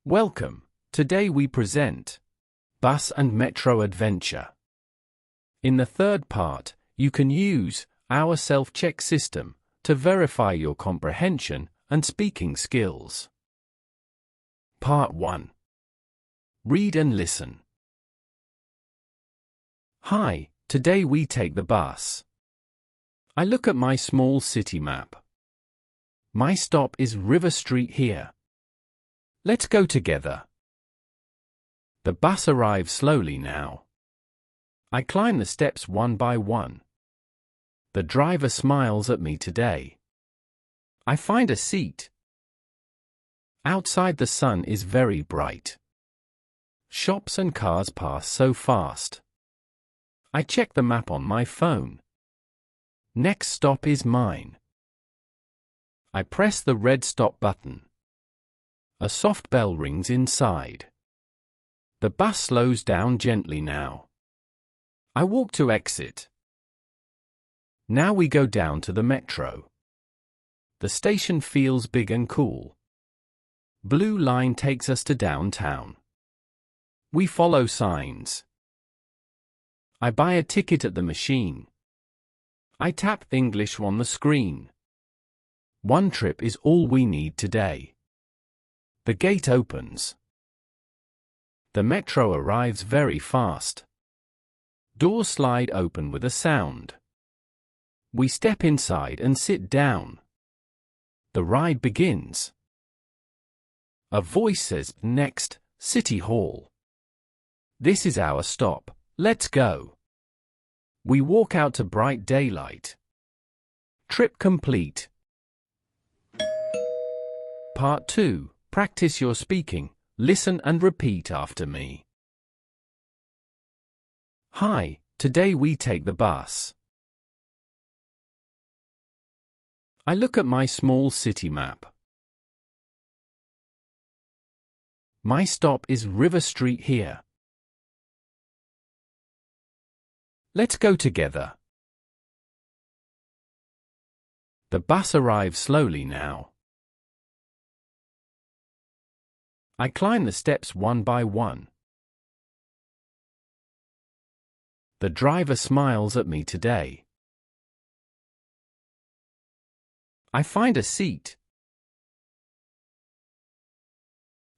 Welcome. Today we present Bus and Metro Adventure. In the third part, you can use our self-check system to verify your comprehension and speaking skills. Part 1. Read and listen. Hi, today we take the bus. I look at my small city map. My stop is River Street here. Let's go together. The bus arrives slowly now. I climb the steps one by one. The driver smiles at me today. I find a seat. Outside the sun is very bright. Shops and cars pass so fast. I check the map on my phone. Next stop is mine. I press the red stop button. A soft bell rings inside. The bus slows down gently now. I walk to exit. Now we go down to the metro. The station feels big and cool. Blue line takes us to downtown. We follow signs. I buy a ticket at the machine. I tap English on the screen. One trip is all we need today. The gate opens. The metro arrives very fast. Doors slide open with a sound. We step inside and sit down. The ride begins. A voice says, "Next, City Hall." This is our stop. Let's go. We walk out to bright daylight. Trip complete. Part 2. Practice your speaking. Listen and repeat after me. Hi, today we take the bus. I look at my small city map. My stop is River Street here. Let's go together. The bus arrives slowly now. I climb the steps one by one. The driver smiles at me today. I find a seat.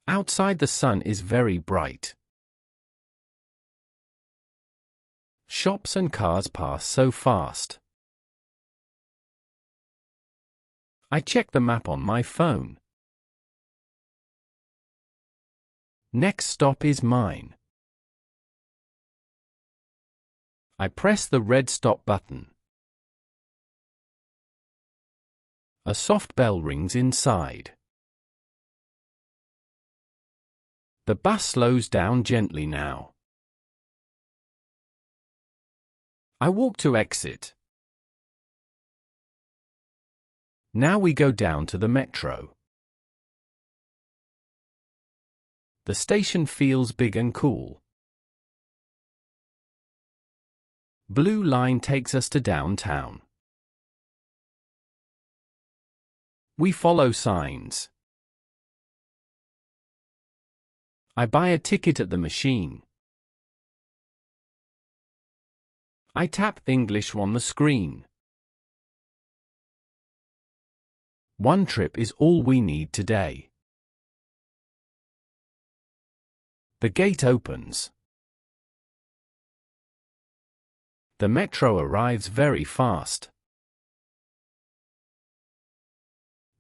Outside the sun is very bright. Shops and cars pass so fast. I check the map on my phone. Next stop is mine. I press the red stop button. A soft bell rings inside. The bus slows down gently now. I walk to exit. Now we go down to the metro. The station feels big and cool. Blue line takes us to downtown. We follow signs. I buy a ticket at the machine. I tap English on the screen. One trip is all we need today. The gate opens. The metro arrives very fast.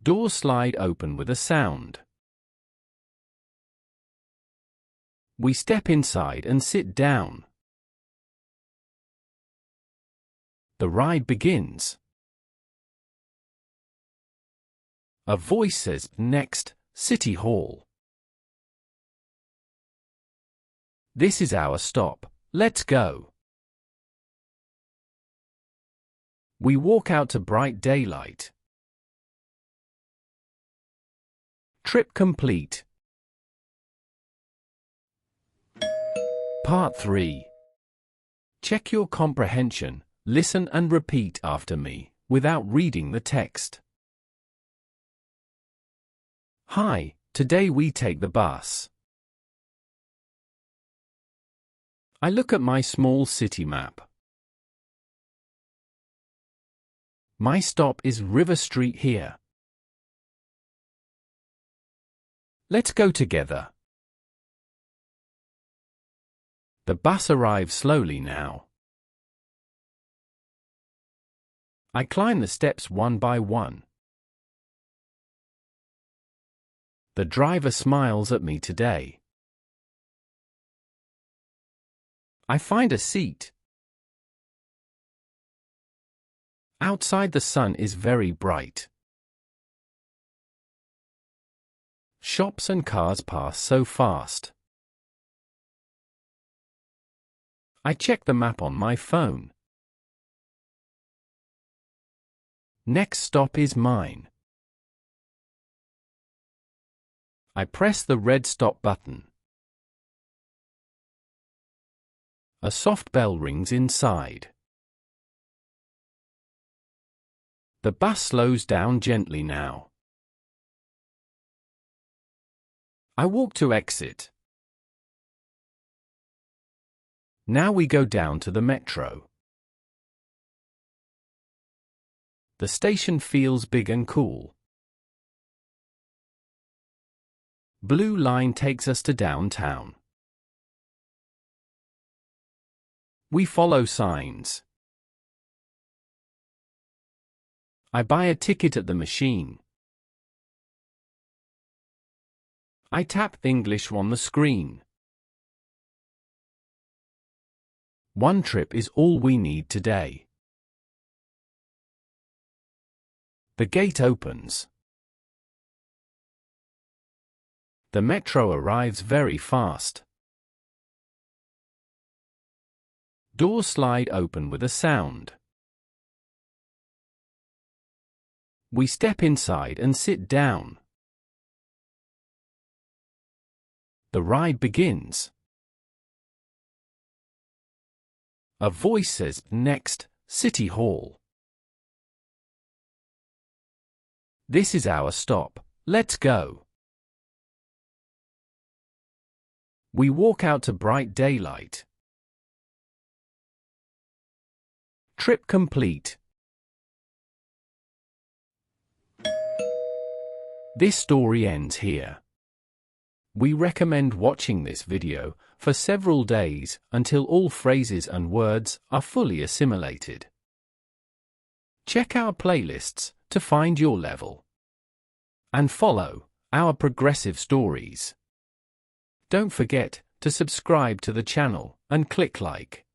Doors slide open with a sound. We step inside and sit down. The ride begins. A voice says, "Next, City Hall." This is our stop. Let's go. We walk out to bright daylight. Trip complete. Part 3. Check your comprehension. Listen and repeat after me, without reading the text. Hi, Today we take the bus. I look at my small city map. My stop is River Street here. Let's go together. The bus arrives slowly now. I climb the steps one by one. The driver smiles at me today. I find a seat. Outside the sun is very bright. Shops and cars pass so fast. I check the map on my phone. Next stop is mine. I press the red stop button. A soft bell rings inside. The bus slows down gently now. I walk to exit. Now we go down to the metro. The station feels big and cool. Blue line takes us to downtown. We follow signs. I buy a ticket at the machine. I tap English on the screen. One trip is all we need today. The gate opens. The metro arrives very fast. Doors slide open with a sound. We step inside and sit down. The ride begins. A voice says, "Next, City Hall." This is our stop. Let's go. We walk out to bright daylight. Trip complete. This story ends here. We recommend watching this video for several days until all phrases and words are fully assimilated. Check our playlists to find your level. And follow our progressive stories. Don't forget to subscribe to the channel and click like.